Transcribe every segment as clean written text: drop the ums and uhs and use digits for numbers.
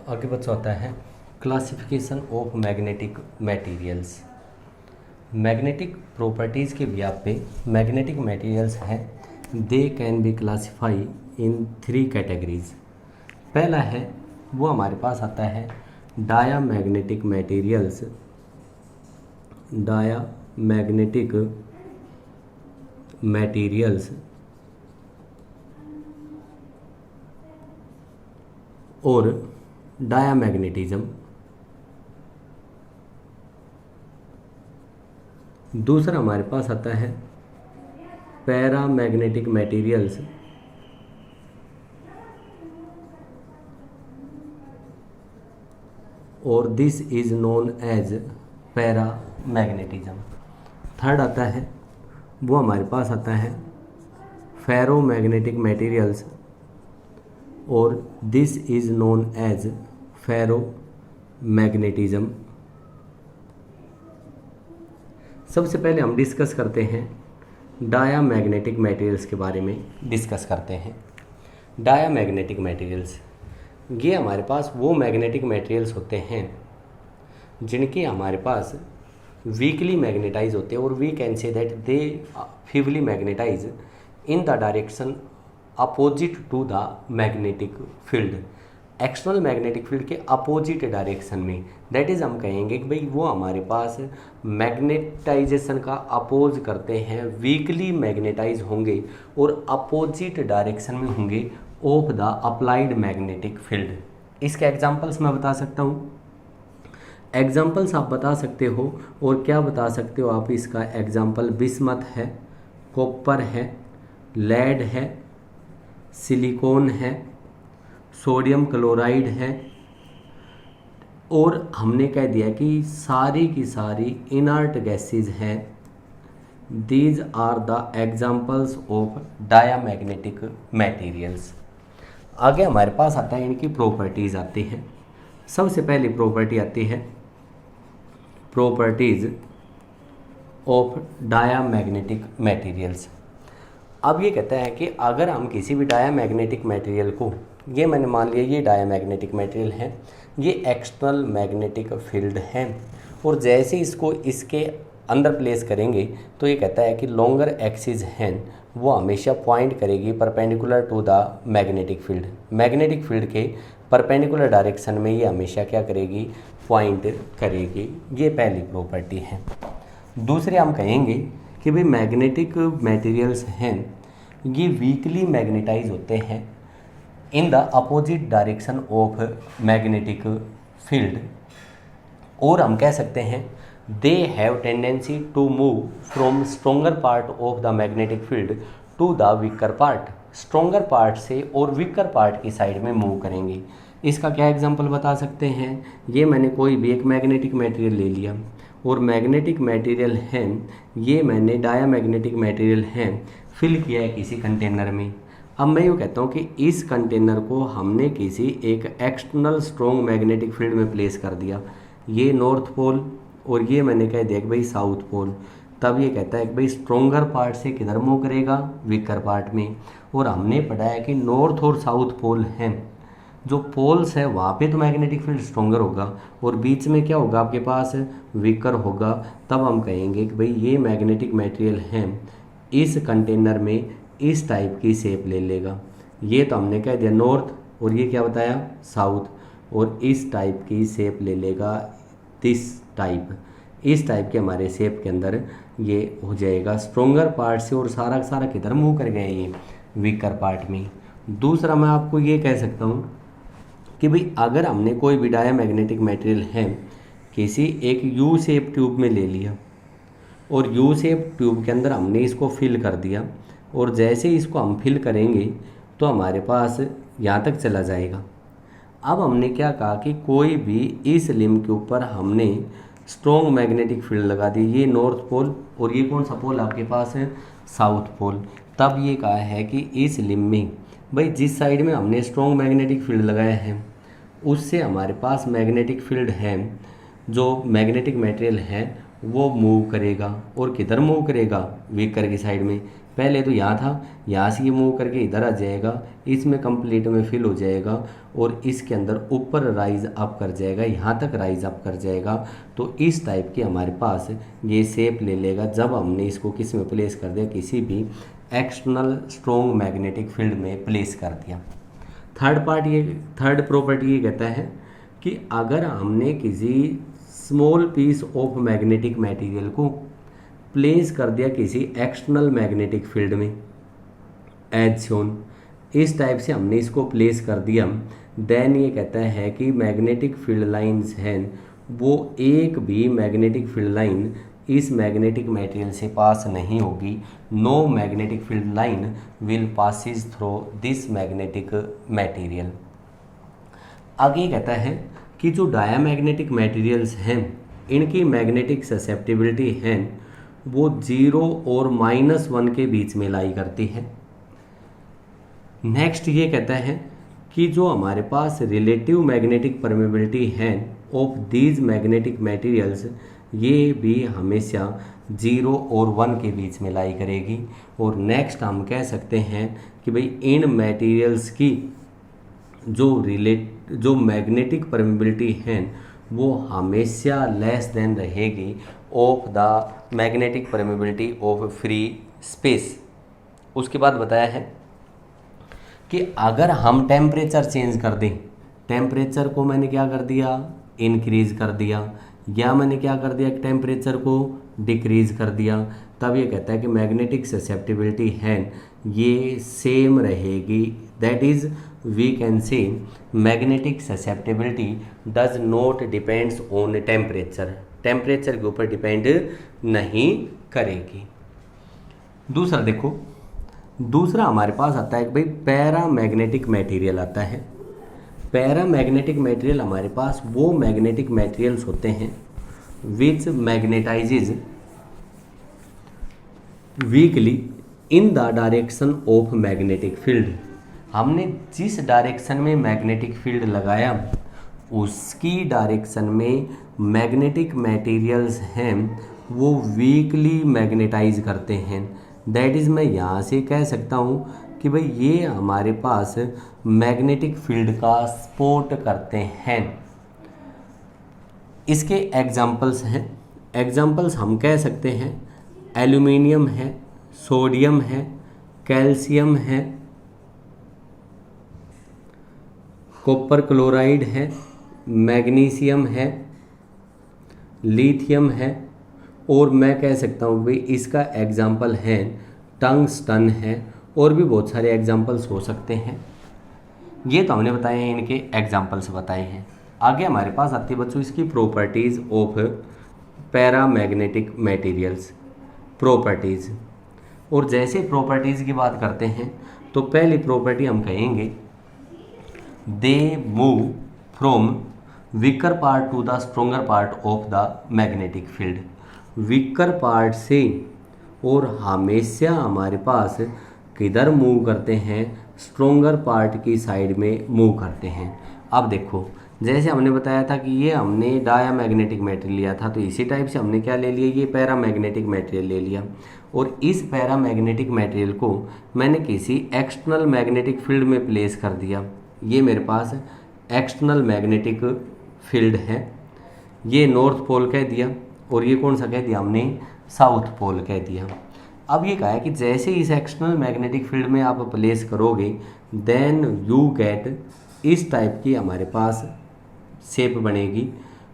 आगे बच्चा होता है classification of magnetic materials. Magnetic properties के व्याप पे मैग्नेटिक मटेरियल्स हैं, they can be classify in 3 categories. पहला है वो हमारे पास आता है डायामैग्नेटिक मटेरियल्स। डायामैग्नेटिक मटेरियल्स और डायामैग्नेटिज्म। दूसरा हमारे पास आता है पैरामैग्नेटिक मटेरियल्स और this is known as paramagnetism. Third आता है वो हमारे पास आता है फेरोमैग्नेटिक मटेरियल्स और this is known as ferromagnetism. सबसे पहले हम डिस्कस करते हैं डायामैग्नेटिक मटेरियल्स के बारे में डिस्कस करते हैं। डायामैग्नेटिक मटेरियल्स ये हमारे पास वो मैग्नेटिक मटेरियल्स होते हैं जिनके हमारे पास वीकली मैग्नेटाइज होते हैं और we can say that they feebly magnetize in the direction opposite to the magnetic field. External magnetic field के अपोजिट डायरेक्शन में, दैट इज़ हम कहेंगे कि भाई वो हमारे पास मैग्नेटाइजेशन का अपोज करते हैं, वीकली मैग्नेटाइज होंगे और अपोजिट डायरेक्शन में होंगे of the applied magnetic field. इसके एग्जांपल्स मैं बता सकता हूँ, एग्जांपल्स आप बता सकते हो। और क्या बता सकते हो आप इसका एग्जांपल? बिस्मथ है, कॉपर है, लेड है, सिलिकॉन है, सोडियम क्लोराइड है और हमने कह दिया कि सारी की सारी इनर्ट गैसेज हैं। These are the examples of diamagnetic materials. आगे हमारे पास आता है इनकी प्रॉपर्टीज़ आती हैं। सबसे पहली प्रॉपर्टी आती है प्रॉपर्टीज़ ऑफ डायामैग्नेटिक मटेरियल्स। अब ये कहता है कि अगर हम किसी भी डायामैग्नेटिक मटेरियल को, ये मैंने मान लिया ये डायामैग्नेटिक मटेरियल है, ये एक्सटर्नल मैग्नेटिक फील्ड है और जैसे इसको इसके अंदर प्लेस करेंगे तो ये कहता है कि लॉन्गर एक्सिस है वो हमेशा पॉइंट करेगी perpendicular to the magnetic field. Magnetic field के परपेंडिकुलर डायरेक्शन में ये हमेशा क्या करेगी? पॉइंट करेगी। ये पहली प्रॉपर्टी है। दूसरे हम कहेंगे कि भाई मैग्नेटिक मटेरियल्स हैं ये वीकली मैग्नेटाइज होते हैं in the opposite direction of magnetic field और हम कह सकते हैं they have tendency to move from stronger part of the magnetic field to the weaker part. Stronger part से और वीकर पार्ट की साइड में मूव करेंगे। इसका क्या एग्जांपल बता सकते हैं? ये मैंने कोई भी एक मैग्नेटिक मटेरियल ले लिया और मैग्नेटिक मटेरियल हैं, ये मैंने डायामैग्नेटिक मटेरियल हैं फिल किया है किसी कंटेनर में। अब मैं यूँ कहता हूँ कि इस कंटेनर को हमने किसी एक एक्सटर्नल स्ट्रॉन्ग मैग्नेटिक फील्ड में प्लेस कर दिया। ये नॉर्थ पोल और ये मैंने कह दिया कि भाई साउथ पोल। तब ये कहता है कि भाई स्ट्रॉन्गर पार्ट से किधर मूव करेगा? वीकर पार्ट में। और हमने पढ़ा है कि नॉर्थ और साउथ पोल हैं, जो पोल्स है वहाँ पे तो मैग्नेटिक फील्ड स्ट्रॉन्गर होगा और बीच में क्या होगा आपके पास? वीकर होगा। तब हम कहेंगे कि भाई ये मैग्नेटिक मटेरियल हैं इस कंटेनर में इस टाइप की शेप ले लेगा। ये तो हमने कह दिया नॉर्थ और ये क्या बताया? साउथ। और इस टाइप की शेप ले लेगा, दिस टाइप। इस टाइप के हमारे शेप के अंदर ये हो जाएगा स्ट्रॉन्गर पार्ट से और सारा सारा किधर मूव कर गया? ये वीकर पार्ट में। दूसरा मैं आपको ये कह सकता हूँ कि भाई अगर हमने कोई भी डायामैग्नेटिक मटेरियल है किसी एक यू शेप ट्यूब में ले लिया और यू शेप ट्यूब के अंदर हमने इसको फिल कर दिया और जैसे इसको हम फिल करेंगे तो हमारे पास यहाँ तक चला जाएगा। अब हमने क्या कहा कि कोई भी इस लिम के ऊपर हमने स्ट्रॉन्ग मैग्नेटिक फील्ड लगा दी। ये नॉर्थ पोल और ये कौन सा पोल आपके पास है? South pole. तब ये कहा है कि इस लिम में भाई जिस साइड में हमने स्ट्रॉन्ग मैग्नेटिक फील्ड लगाया है उससे हमारे पास मैग्नेटिक फील्ड है, जो मैग्नेटिक मटेरियल है वो मूव करेगा और किधर मूव करेगा? वीकर की साइड में। पहले तो यहाँ था, यहाँ से ये मूव करके इधर आ जाएगा, इसमें कंप्लीट में फिल हो जाएगा और इसके अंदर ऊपर राइज अप कर जाएगा, यहाँ तक राइज अप कर जाएगा। तो इस टाइप की हमारे पास ये शेप ले लेगा जब हमने इसको किस में प्लेस कर दिया, किसी भी एक्सटर्नल स्ट्रॉन्ग मैग्नेटिक फील्ड में प्लेस कर दिया। थर्ड प्रॉपर्टी ये कहता है कि अगर हमने किसी small piece of magnetic material को प्लेस कर दिया किसी एक्सटर्नल मैग्नेटिक फील्ड में, एज शोन, इस टाइप से हमने इसको प्लेस कर दिया, देन ये कहता है कि मैग्नेटिक फील्ड लाइंस हैं वो एक भी मैग्नेटिक फील्ड लाइन इस मैग्नेटिक मटेरियल से पास नहीं होगी। No magnetic field line will passes through this magnetic material. आगे कहता है कि जो डायामैग्नेटिक मटेरियल्स हैं इनकी मैग्नेटिक ससेप्टिबिलिटी है वो 0 और -1 के बीच में लाई करती है। नेक्स्ट ये कहता है कि जो हमारे पास रिलेटिव मैग्नेटिक परमेबिलिटी है ऑफ दीज मैग्नेटिक मटेरियल्स ये भी हमेशा 0 और 1 के बीच में लाई करेगी। और नेक्स्ट हम कह सकते हैं कि भाई इन मटेरियल्स की जो मैग्नेटिक परमेबिलिटी है वो हमेशा लेस देन रहेगी of the magnetic permeability of free space. उसके बाद बताया है कि अगर हम टेम्परेचर चेंज कर दें, टेम्परेचर को मैंने क्या कर दिया, इंक्रीज कर दिया, या मैंने क्या कर दिया, टेम्परेचर को डिक्रीज कर दिया, तब ये कहता है कि मैग्नेटिक ससेप्टिबिलिटी है ये सेम रहेगी। That is we can say magnetic susceptibility does not depends on temperature, temperature के ऊपर डिपेंड नहीं करेगी। दूसरा देखो, दूसरा हमारे पास आता है कि भाई पैरामैग्नेटिक मटेरियल आता है। पैरामैग्नेटिक मटेरियल हमारे पास वो मैग्नेटिक मटेरियल्स होते हैं which magnetizes weakly in the direction of magnetic field. हमने जिस डायरेक्शन में मैग्नेटिक फील्ड लगाया उसकी डायरेक्शन में मैग्नेटिक मटेरियल्स हैं वो वीकली मैग्नेटाइज करते हैं। दैट इज़ मैं यहाँ से कह सकता हूँ कि भाई ये हमारे पास मैग्नेटिक फील्ड का सपोर्ट करते हैं। इसके एग्जाम्पल्स हैं, एग्जाम्पल्स हम कह सकते हैं एल्यूमिनियम है, सोडियम है, कैल्शियम है, कॉपर क्लोराइड है, मैग्नीशियम है, लिथियम है, और मैं कह सकता हूँ भाई इसका एग्जाम्पल है टंगस्टन है, और भी बहुत सारे एग्जाम्पल्स हो सकते हैं। ये तो हमने बताए हैं, इनके एग्जाम्पल्स बताए हैं। आगे हमारे पास आती है बच्चों इसकी properties of paramagnetic materials, properties. और जैसे प्रॉपर्टीज़ की बात करते हैं तो पहली प्रॉपर्टी हम कहेंगे they move from weaker part two the stronger part of the magnetic field. Weaker part से और हमेशा हमारे पास किधर मूव करते हैं, स्ट्रोंगर पार्ट की साइड में मूव करते हैं। अब देखो जैसे हमने बताया था कि ये हमने डायामैग्नेटिक मटेरियल लिया था, तो इसी टाइप से हमने क्या ले लिया, ये पैरामैग्नेटिक मटेरियल ले लिया। और इस पैरामैग्नेटिक मटेरियल को मैंने किसी एक्सटर्नल मैग्नेटिक फील्ड में प्लेस कर दिया। ये मेरे पास एक्सटर्नल मैग्नेटिक फील्ड है, ये नॉर्थ पोल कह दिया, और ये कौन सा कह दिया हमने, साउथ पोल कह दिया। अब ये कहा है कि जैसे इस एक्सटर्नल मैग्नेटिक फील्ड में आप प्लेस करोगे देन यू गेट इस टाइप की हमारे पास शेप बनेगी।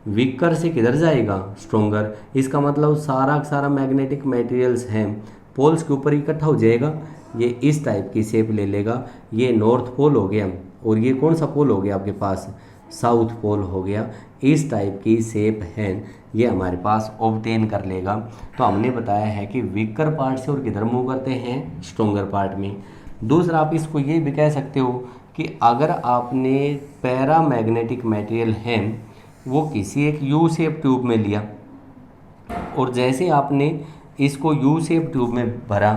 वीकर से किधर जाएगा, स्ट्रोंगर। इसका मतलब सारा का सारा मैग्नेटिक मटेरियल्स हैं पोल्स के ऊपर इकट्ठा हो जाएगा, ये इस टाइप की शेप ले लेगा। ये नॉर्थ पोल हो गया, और ये कौन सा पोल हो गया आपके पास, साउथ पोल हो गया। इस टाइप की शेप है ये हमारे पास ऑब्टेन कर लेगा। तो हमने बताया है कि वीकर पार्ट से और किधर मूव करते हैं, स्ट्रोंगर पार्ट में। दूसरा आप इसको ये भी कह सकते हो कि अगर आपने पैरामैग्नेटिक मटेरियल है वो किसी एक यू शेप ट्यूब में लिया, और जैसे आपने इसको यू शेप ट्यूब में भरा,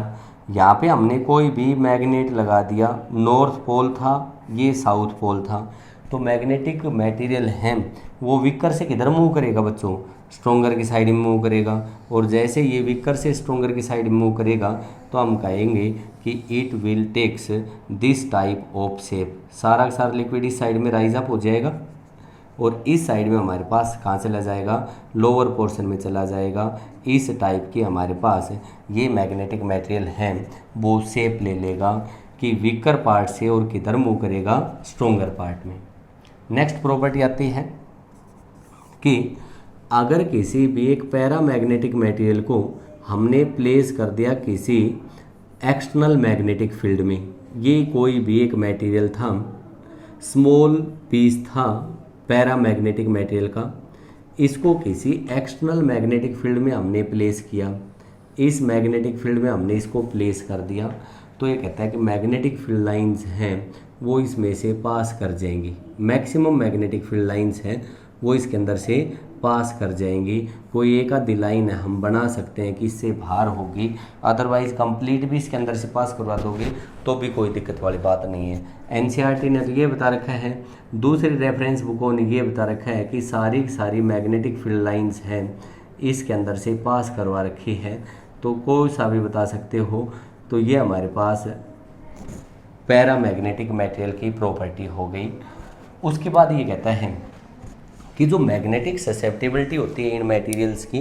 यहाँ पे हमने कोई भी मैग्नेट लगा दिया, नॉर्थ पोल था, ये साउथ पोल था, तो मैग्नेटिक मटेरियल है वो वीकर से किधर मूव करेगा बच्चों, स्ट्रोंगर की साइड में मूव करेगा, और जैसे ये वीकर से स्ट्रोंगर की साइड में मूव करेगा तो हम कहेंगे कि it will takes this type of shape. सारा का सारा लिक्विड इस साइड में राइज अप हो जाएगा और इस साइड में हमारे पास कहाँ चला जाएगा, लोअर पोर्शन में चला जाएगा। इस टाइप की हमारे पास ये मैग्नेटिक मटेरियल है वो शेप ले लेगा कि वीकर पार्ट से और किधर मूव करेगा, स्ट्रोंगर पार्ट में। नेक्स्ट प्रॉपर्टी आती है कि अगर किसी भी एक पैरामैग्नेटिक मटेरियल को हमने प्लेस कर दिया किसी एक्सटर्नल मैग्नेटिक फील्ड में, ये कोई भी एक मटेरियल था, स्मॉल पीस था पैरामैग्नेटिक मटेरियल का, इसको किसी एक्सटर्नल मैग्नेटिक फील्ड में हमने प्लेस किया, इस मैग्नेटिक फील्ड में हमने इसको प्लेस कर दिया, तो ये कहता है कि मैग्नेटिक फील्ड लाइंस हैं वो इसमें से पास कर जाएंगी। मैक्सिमम मैग्नेटिक फील्ड लाइंस हैं वो इसके अंदर से पास कर जाएंगी। कोई एक आधी लाइन हम बना सकते हैं कि इससे बाहर होगी, अदरवाइज कंप्लीट भी इसके अंदर से पास करवा दोगे तो भी कोई दिक्कत वाली बात नहीं है। एनसीईआरटी ने तो ये बता रखा है, दूसरी रेफरेंस बुकों ने ये बता रखा है कि सारी की सारी मैग्नेटिक फील्ड लाइंस हैं इसके अंदर से पास करवा रखी है, तो कोई सा भी बता सकते हो। तो ये हमारे पास पैरामैग्नेटिक मटेरियल की प्रॉपर्टी हो गई। उसके बाद ये कहता है कि जो मैग्नेटिक ससेप्टिबिलिटी होती है इन मटेरियल्स की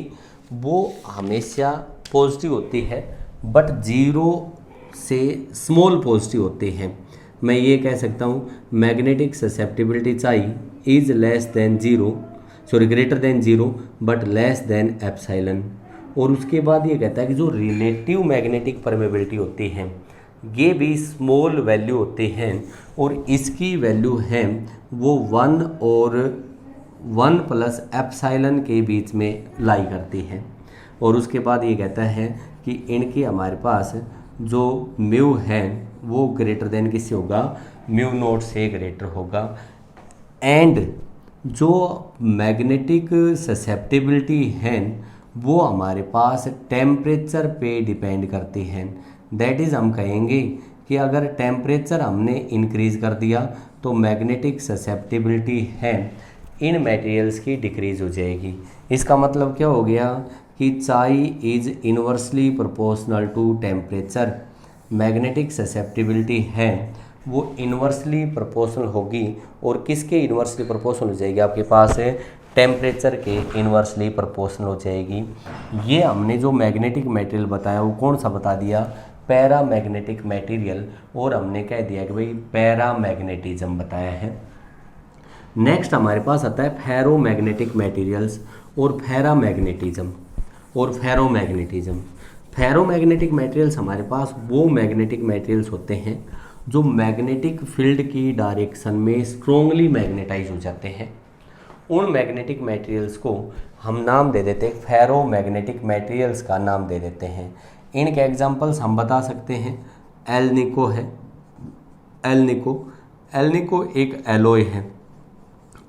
वो हमेशा पॉजिटिव होती है, बट जीरो से स्मॉल पॉजिटिव होते हैं। मैं ये कह सकता हूँ मैग्नेटिक ससेप्टिबिलिटी चाई is less than zero, sorry greater than zero but less than epsilon. और उसके बाद ये कहता है कि जो रिलेटिव मैग्नेटिक परमेबिलिटी होती है ये भी स्मॉल वैल्यू होते हैं और इसकी वैल्यू है वो 1 और 1 प्लस एप्सिलॉन के बीच में लाई करती है। और उसके बाद ये कहता है कि इनके हमारे पास जो म्यू है वो ग्रेटर देन किससे होगा, म्यू नोट से ग्रेटर होगा। एंड जो मैग्नेटिक ससेप्टिबिलिटी है वो हमारे पास टेम्परेचर पे डिपेंड करती है। दैट इज़ हम कहेंगे कि अगर टेम्परेचर हमने इंक्रीज़ कर दिया तो मैग्नेटिक ससेप्टिबिलिटी है इन मटेरियल्स की डिक्रीज़ हो जाएगी। इसका मतलब क्या हो गया कि chi is inversely proportional to temperature. Magnetic susceptibility है वो इन्वर्सली प्रोपोर्शनल होगी, और किसके इन्वर्सली प्रोपोर्शनल हो जाएगी, आपके पास है टेम्परेचर के इन्वर्सली प्रोपोर्शनल हो जाएगी। ये हमने जो मैग्नेटिक मटेरियल बताया वो कौन सा बता दिया, पैरामैग्नेटिक मटेरियल, और हमने कह दिया कि भाई पैरामैग्नेटिज्म बताया है। नेक्स्ट हमारे पास आता है फेरोमैग्नेटिक मटेरियल्स और पैरामैग्नेटिज्म और फेरोमैग्नेटिज्म। फेरोमैग्नेटिक मटेरियल्स हमारे पास वो मैग्नेटिक मटेरियल्स होते हैं जो मैग्नेटिक फील्ड की डायरेक्शन में स्ट्रोंगली मैग्नेटाइज हो जाते हैं। उन मैग्नेटिक मटेरियल्स को हम नाम दे देते हैं, फेरोमैग्नेटिक मटेरियल्स का नाम दे देते हैं। इनके एग्जांपल्स हम बता सकते हैं, एलनिको है, एलनिको एक एलॉय है,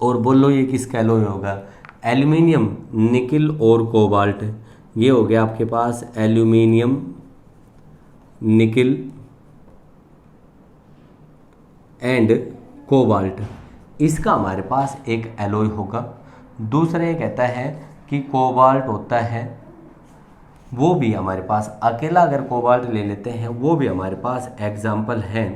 और बोलो ये किसका एलॉय होगा, एल्यूमिनियम, निकिल और कोबाल्ट। ये हो गया आपके पास एल्यूमिनियम, निकिल एंड कोबाल्ट, इसका हमारे पास एक एलॉय होगा। दूसरा ये कहता है कि कोबाल्ट होता है, वो भी हमारे पास अकेला अगर कोबाल्ट ले लेते हैं वो भी हमारे पास एग्जाम्पल है।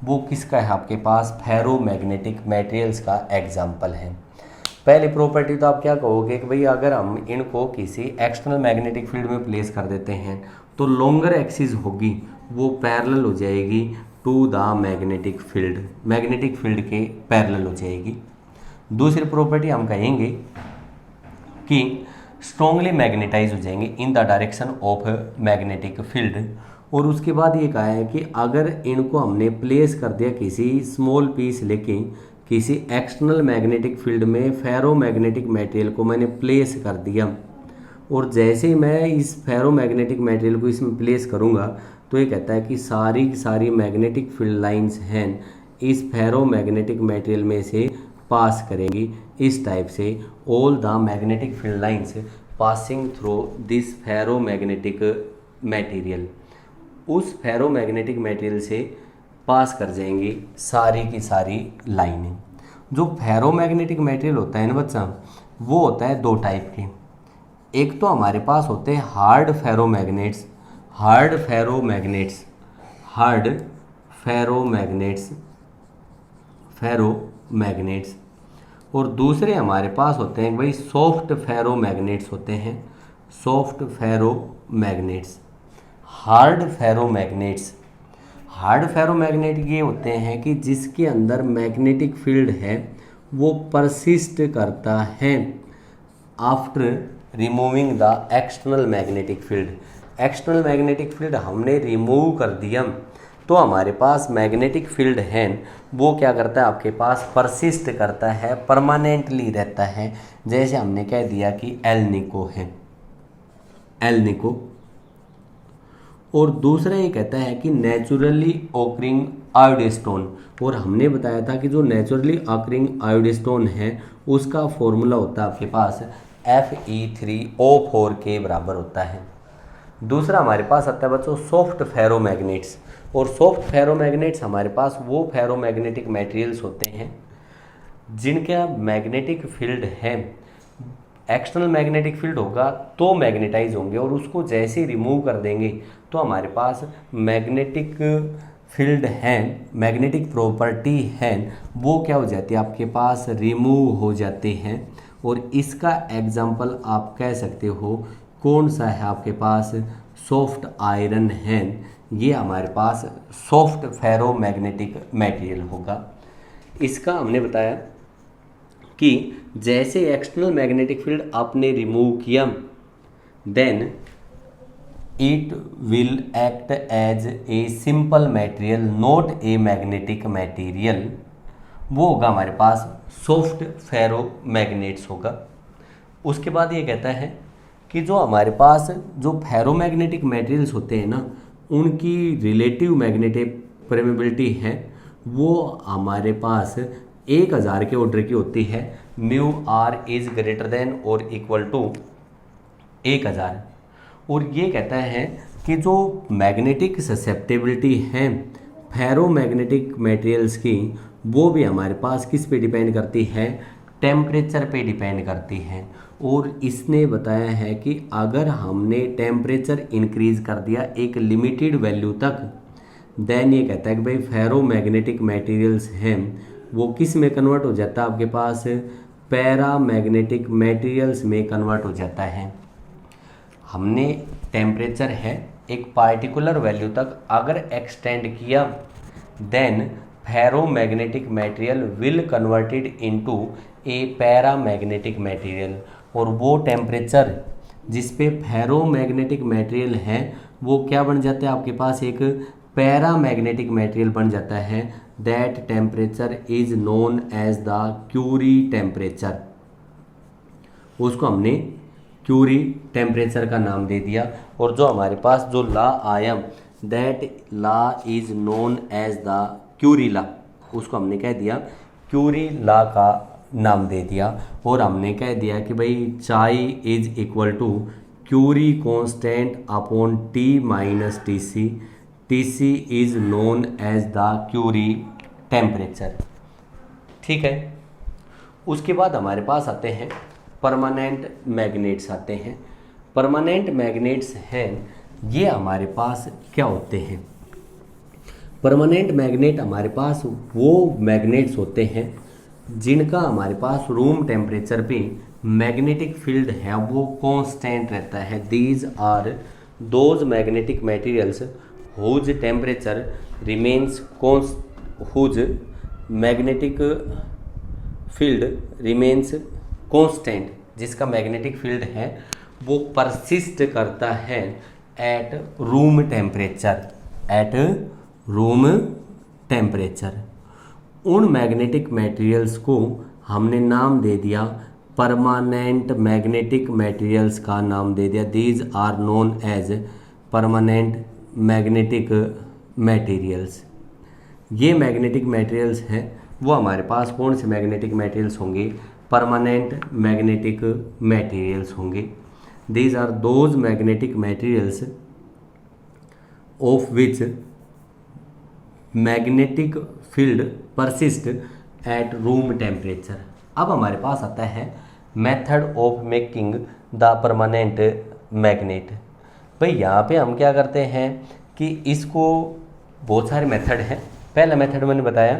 वो किसका है आपके पास, फेरोमैग्नेटिक मटेरियल्स का एग्जाम्पल है। पहली प्रॉपर्टी तो आप क्या कहोगे कि भाई अगर हम इनको किसी एक्सटर्नल मैग्नेटिक फील्ड में प्लेस कर देते हैं तो लॉन्गर एक्सिस होगी वो पैरेलल हो जाएगी टू द मैग्नेटिक फील्ड के पैरेलल हो जाएगी। दूसरी प्रॉपर्टी हम कहेंगे कि स्ट्रॉन्गली मैग्नेटाइज हो जाएंगे इन the direction of magnetic field. और उसके बाद ये कहा है कि अगर इनको हमने प्लेस कर दिया किसी स्मॉल पीस लेके किसी एक्सटर्नल मैग्नेटिक फील्ड में, फेरोमैग्नेटिक मटेरियल को मैंने प्लेस कर दिया, और जैसे ही मैं इस फेरोमैग्नेटिक मटेरियल को इसमें प्लेस करूँगा तो ये कहता है कि सारी की सारी मैग्नेटिक फील्ड लाइंस हैं इस फेरोमैग्नेटिक मटेरियल में से पास करेंगी। इस टाइप से all the magnetic field lines passing through this ferromagnetic material, उस फेरोमैग्नेटिक मटेरियल से पास कर जाएंगी सारी की सारी लाइनें। जो फेरोमैग्नेटिक मटेरियल होता है ना बच्चा, वो होता है दो टाइप के। एक तो हमारे पास होते हैं हार्ड फेरोमैग्नेट्स, हार्ड फेरोमैग्नेट्स, हार्ड फेरोमैग्नेट्स, फेरोमैग्नेट्स। और दूसरे हमारे पास होते हैं भाई सॉफ्ट फेरोमैग्नेट्स होते हैं, सॉफ्ट फेरोमैग्नेट्स। हार्ड फेरोमैग्नेट्स, हार्ड फेरोमैग्नेट ये होते हैं कि जिसके अंदर मैग्नेटिक फील्ड है वो परसिस्ट करता है after removing the external magnetic field. External magnetic field हमने रिमूव कर दिया तो हमारे पास मैग्नेटिक फील्ड है वो क्या करता है, आपके पास परसिस्ट करता है, परमानेंटली रहता है। जैसे हमने कह दिया कि एल निको है, एल निको। और दूसरा ये कहता है कि नेचुरली ऑकरिंग आयोडोस्टोन, और हमने बताया था कि जो नेचुरली ऑकरिंग आयोडोस्टोन है उसका फॉर्मूला होता है आपके पास Fe3O4 के बराबर होता है। दूसरा हमारे पास आता है बच्चों सॉफ्ट फेरोमैग्नेट्स, और सॉफ्ट फेरोमैग्नेट्स हमारे पास वो फेरोमैग्नेटिक मटेरियल्स होते हैं जिनका मैग्नेटिक फील्ड है, एक्सटर्नल मैग्नेटिक फील्ड होगा तो मैग्नेटाइज होंगे, और उसको जैसे ही रिमूव कर देंगे तो हमारे पास मैग्नेटिक फील्ड है, मैग्नेटिक प्रॉपर्टी है वो क्या हो जाती है, आपके पास रिमूव हो जाते हैं। और इसका एग्जाम्पल आप कह सकते हो कौन सा है, आपके पास सॉफ्ट आयरन है, ये हमारे पास सॉफ्ट फेरोमैग्नेटिक मटेरियल होगा। इसका हमने बताया कि जैसे एक्सटर्नल मैग्नेटिक फील्ड आपने रिमूव किया then it will act as a simple material not a magnetic material, वो होगा हमारे पास सॉफ्ट फेरोमैग्नेट्स होगा। उसके बाद ये कहता है कि जो हमारे पास जो फेरोमैग्नेटिक मटेरियल्स होते हैं ना उनकी रिलेटिव मैग्नेटिक परमेबिलिटी है वो हमारे पास 1000 के ऑर्डर की होती है, mu R is greater than और इक्वल टू 1000। और ये कहता है कि जो मैग्नेटिक ससेप्टेबिलिटी है फेरोमैग्नेटिक मटेरियल्स की वो भी हमारे पास किस पे डिपेंड करती है, टेम्परेचर पे डिपेंड करती है। और इसने बताया है कि अगर हमने टेम्परेचर इंक्रीज कर दिया एक लिमिटेड वैल्यू तक देन ये कहता है कि भाई फेरोमैग्नेटिक मटेरियल्स हैं वो किस में कन्वर्ट हो जाता है, आपके पास पैरामैग्नेटिक मटेरियल्स में कन्वर्ट हो जाता है। हमने टेम्परेचर है एक पार्टिकुलर वैल्यू तक अगर एक्सटेंड किया then ferromagnetic material will converted into a paramagnetic material, और वो टेम्परेचर जिस पे फेरोमैग्नेटिक मटेरियल है वो क्या बन जाता है, आपके पास एक पैरामैग्नेटिक मटेरियल बन जाता है। That temperature is known as the Curie temperature, उसको हमने क्यूरी टेम्परेचर का नाम दे दिया। और जो हमारे पास जो लॉ आया that law is known as the Curie law, उसको हमने कह दिया क्यूरी लॉ का नाम दे दिया। और हमने कह दिया कि भाई chi is equal to Curie constant upon T minus T C, T C is known as the Curie temperature. ठीक है। उसके बाद हमारे पास आते हैं परमानेंट मैग्नेट्स आते हैं। परमानेंट मैग्नेट्स हैं ये हमारे पास क्या होते हैं, परमानेंट मैग्नेट हमारे पास वो मैग्नेट्स होते हैं जिनका हमारे पास रूम टेम्परेचर पे मैग्नेटिक फील्ड है वो कांस्टेंट रहता है। These are those magnetic materials whose temperature remains whose magnetic field remains constant, जिसका मैग्नेटिक फील्ड है वो परसिस्ट करता है at room temperature, at room temperature. उन मैग्नेटिक मटेरियल्स को हमने नाम दे दिया परमानेंट मैग्नेटिक मटेरियल्स का नाम दे दिया। These are known as permanent magnetic materials. ये मैग्नेटिक मटेरियल्स हैं वो हमारे पास कौन से मैग्नेटिक मटेरियल्स होंगे, परमानेंट मैग्नेटिक मटेरियल्स होंगे। These are those magnetic materials of which magnetic field persist at room temperature. अब हमारे पास आता है method of making the permanent magnet. भाई यहाँ पे हम क्या करते हैं कि इसको बहुत सारे मेथड हैं। पहला मेथड मैंने बताया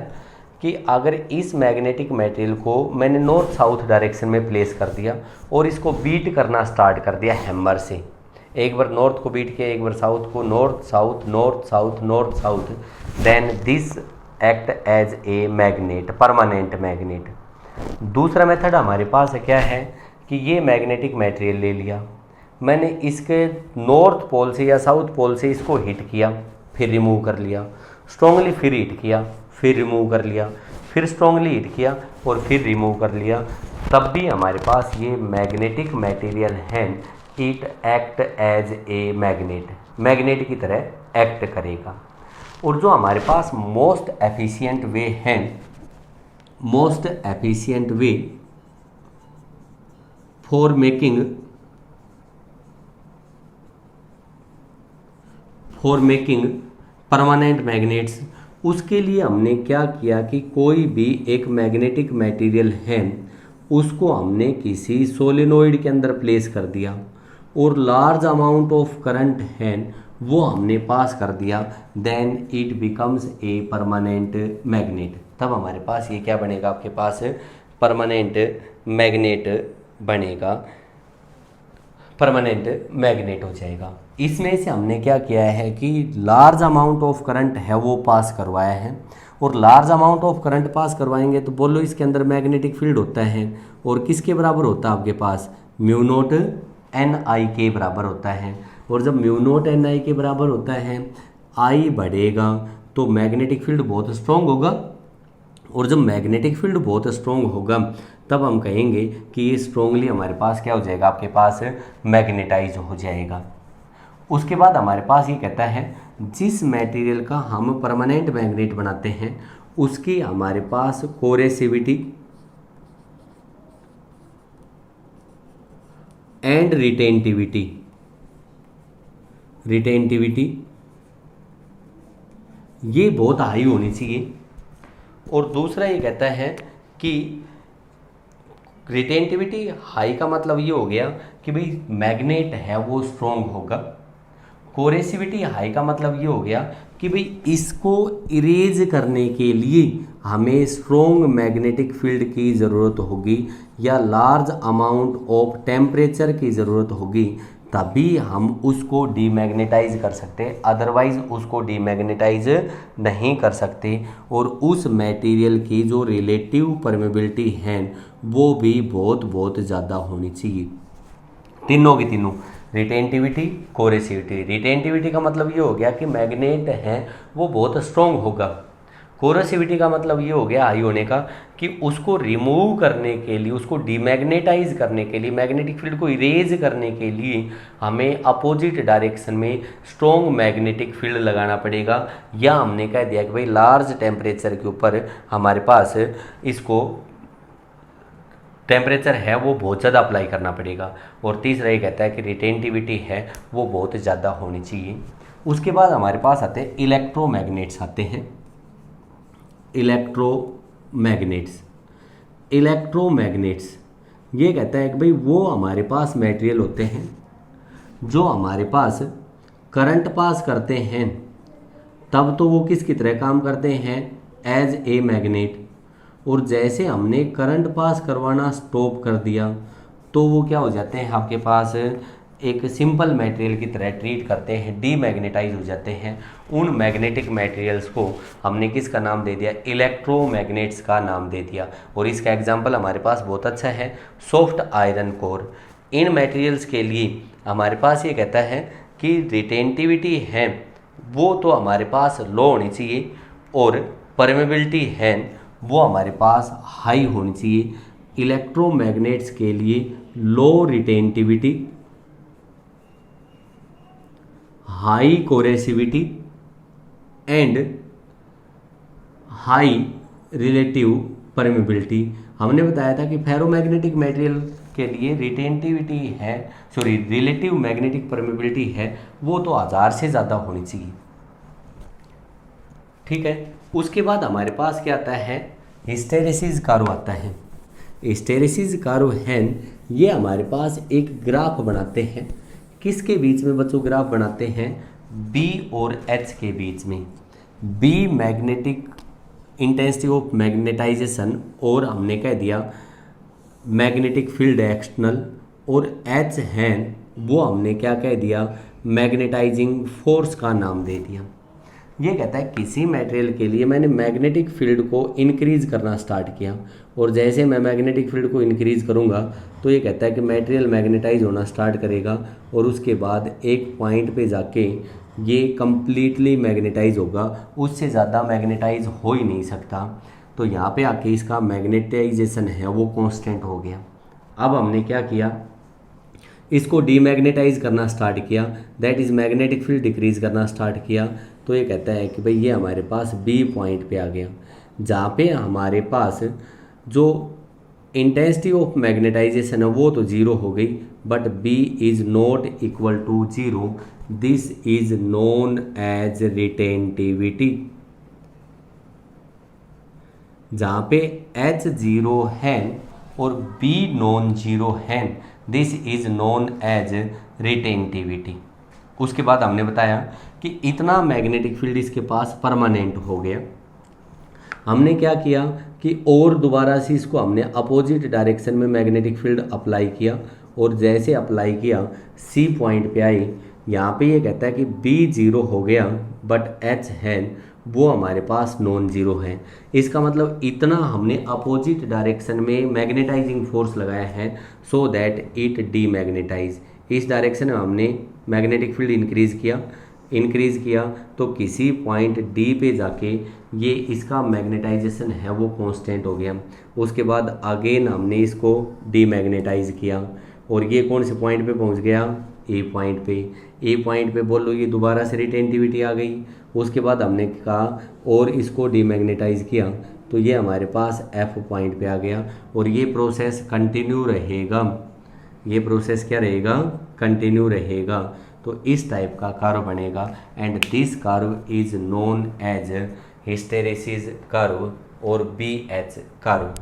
कि अगर इस मैग्नेटिक मटेरियल को मैंने नॉर्थ साउथ डायरेक्शन में प्लेस कर दिया और इसको बीट करना स्टार्ट कर दिया हैमर से, एक बार नॉर्थ को बीट किया, एक बार साउथ को, north south north south north south, then this act as a magnet, permanent magnet. दूसरा मेथड हमारे पास है क्या है कि ये मैग्नेटिक मटेरियल ले लिया, मैंने इसके नॉर्थ पोल से या साउथ पोल से इसको हिट किया, फिर रिमूव कर लिया, स्ट्रांगली फिर हिट किया, फिर रिमूव कर लिया, फिर स्ट्रांगली हिट किया और फिर रिमूव कर लिया, तब भी हमारे पास ये मैग्नेटिक मटेरियल है, it act as a magnet, magnet की तरह एक्ट करेगा। और जो हमारे पास मोस्ट एफिशिएंट वे है, most efficient way for making permanent magnets, उसके लिए हमने क्या किया कि कोई भी एक मैग्नेटिक मटेरियल है उसको हमने किसी सोलेनोइड के अंदर प्लेस कर दिया और लार्ज अमाउंट ऑफ करंट है वो हमने पास कर दिया, then it becomes a permanent magnet. तब हमारे पास ये क्या बनेगा, आपके पास परमानेंट मैग्नेट बनेगा, परमानेंट मैग्नेट हो जाएगा। इसमें से हमने क्या किया है कि लार्ज अमाउंट ऑफ करंट है वो पास करवाया है, और large amount of current pass करवाएंगे तो बोलो इसके अंदर मैग्नेटिक फील्ड होता है, और किसके बराबर होता है आपके पास, म्यू नॉट एन आई के बराबर होता है। और जब म्यू नॉट एन आई के बराबर होता है, आई बढ़ेगा तो मैग्नेटिक फील्ड बहुत स्ट्रॉन्ग होगा, और जब मैग्नेटिक फील्ड बहुत स्ट्रॉन्ग होगा तब हम कहेंगे कि ये स्ट्रॉन्गली हमारे पास क्या हो जाएगा, आपके पास मैग्नेटाइज हो जाएगा। उसके बाद हमारे पास ये कहता है जिस मटेरियल का हम परमानेंट मैग्नेट बनाते हैं उसकी हमारे पास कोरेसिविटी एंड रिटेंटिविटी ये बहुत हाई होनी चाहिए। और दूसरा ये कहता है कि रिटेंटिविटी हाई का मतलब ये हो गया कि भाई मैग्नेट है वो स्ट्रॉन्ग होगा। कोरेसिविटी हाई का मतलब ये हो गया कि भाई इसको इरेज करने के लिए हमें स्ट्रॉन्ग मैग्नेटिक फील्ड की ज़रूरत होगी या लार्ज अमाउंट ऑफ टेम्परेचर की ज़रूरत होगी, तभी हम उसको डीमैग्नेटाइज कर सकते हैं, अदरवाइज उसको डीमैग्नेटाइज नहीं कर सकते। और उस मटेरियल की जो रिलेटिव परमेबिलिटी है वो भी बहुत बहुत ज़्यादा होनी चाहिए, तीनों की तीनों, रिटेंटिविटी, कोरेसिविटी। रिटेंटिविटी का मतलब ये हो गया कि मैग्नेट है वो बहुत स्ट्रॉन्ग होगा। कोरेसिविटी का मतलब ये हो गया हाई होने का कि उसको रिमूव करने के लिए, उसको डीमैग्नेटाइज करने के लिए, मैग्नेटिक फील्ड को इरेज करने के लिए हमें अपोजिट डायरेक्शन में स्ट्रॉन्ग मैग्नेटिक फील्ड लगाना पड़ेगा, या हमने कह दिया कि भाई लार्ज टेम्परेचर के ऊपर हमारे पास इसको टेम्परेचर है वो बहुत ज़्यादा अप्लाई करना पड़ेगा। और तीसरा ये कहता है कि रिटेंटिविटी है वो बहुत ज़्यादा होनी चाहिए। उसके बाद हमारे पास आते हैं इलेक्ट्रोमैग्नेट्स आते हैं। इलेक्ट्रोमैग्नेट्स ये कहता है कि भाई वो हमारे पास मटेरियल होते हैं जो हमारे पास करंट पास करते हैं, तब तो वो किसकी तरह काम करते हैं, एज ए मैग्नेट। और जैसे हमने करंट पास करवाना स्टॉप कर दिया तो वो क्या हो जाते हैं, आपके पास एक सिंपल मटेरियल की तरह ट्रीट करते हैं, डीमैग्नेटाइज हो जाते हैं। उन मैग्नेटिक मटेरियल्स को हमने किसका नाम दे दिया, इलेक्ट्रोमैग्नेट्स का नाम दे दिया। और इसका एग्जांपल हमारे पास बहुत अच्छा है, सॉफ्ट आयरन कोर। इन मटेरियल्स के लिए हमारे पास ये कहता है कि रिटेंटिविटी है वो तो हमारे पास लो होनी चाहिए, और परमेबिलिटी है वो हमारे पास हाई होनी चाहिए। इलेक्ट्रोमैग्नेट्स के लिए low retentivity, high coercivity and high relative permeability. हमने बताया था कि फेरोमैग्नेटिक मटेरियल के लिए रिटेंटिविटी है, सॉरी रिलेटिव मैग्नेटिक परमेबिलिटी है वो तो 1000 से ज़्यादा होनी चाहिए। ठीक है। उसके बाद हमारे पास क्या आता है, हिस्टेरेसिस गारो आता है। हिस्टेरेसिस कर्व हैं ये हमारे पास एक ग्राफ बनाते हैं। किसके बीच में बच्चों ग्राफ बनाते हैं? बी और एच के बीच में। B magnetic intensity of magnetization और हमने कह दिया मैग्नेटिक फील्ड एक्सटर्नल, और एच है वो हमने क्या कह दिया? मैग्नेटाइजिंग फोर्स का नाम दे दिया। ये कहता है किसी मटेरियल के लिए मैंने मैग्नेटिक फील्ड को इंक्रीज करना स्टार्ट किया, और जैसे मैं मैग्नेटिक फील्ड को इंक्रीज करूँगा तो ये कहता है कि मटेरियल मैग्नेटाइज होना स्टार्ट करेगा, और उसके बाद एक पॉइंट पे जाके ये कम्प्लीटली मैग्नेटाइज होगा, उससे ज़्यादा मैग्नेटाइज हो ही नहीं सकता। तो यहाँ पे आके इसका मैग्नेटाइजेशन है वो कांस्टेंट हो गया। अब हमने क्या किया? इसको डीमैग्नेटाइज करना स्टार्ट किया, that is magnetic field decrease करना स्टार्ट किया। तो ये कहता है कि भाई ये हमारे पास बी पॉइंट पे आ गया, जहाँ पे हमारे पास जो इंटेंसिटी ऑफ मैग्नेटाइजेशन है वो तो ज़ीरो हो गई, but B is not equal to zero. This is known as retentivity. जहाँ पे एच ज़ीरो है और बी नॉन ज़ीरो है, this is known as retentivity. उसके बाद हमने बताया कि इतना मैग्नेटिक फील्ड इसके पास परमानेंट हो गया। हमने क्या किया कि और दोबारा से इसको हमने अपोजिट डायरेक्शन में मैग्नेटिक फील्ड अप्लाई किया, और जैसे अप्लाई किया सी पॉइंट पे आई। यहाँ पे ये कहता है कि बी ज़ीरो हो गया, बट एच है वो हमारे पास नॉन ज़ीरो है। इसका मतलब इतना हमने अपोजिट डायरेक्शन में मैग्नेटाइजिंग फोर्स लगाया है सो दैट इट डीमैग्नेटाइज। इस डायरेक्शन में हमने मैग्नेटिक फील्ड इंक्रीज़ किया तो किसी पॉइंट डी पे जाके ये इसका मैग्नेटाइजेशन है वो कांस्टेंट हो गया। उसके बाद अगेन हमने इसको डीमैग्नेटाइज किया, और ये कौन से पॉइंट पे पहुंच गया? ए पॉइंट पे। ए पॉइंट पे बोलो ये दोबारा से रिटेंटिविटी आ गई। उसके बाद हमने कहा और इसको डीमैग्नेटाइज किया तो ये हमारे पास एफ पॉइंट पे आ गया, और ये प्रोसेस कंटिन्यू रहेगा। ये प्रोसेस क्या रहेगा? कंटिन्यू रहेगा। तो इस टाइप का कर्व बनेगा, and this curve is known as hysteresis curve और बी एच कर्व।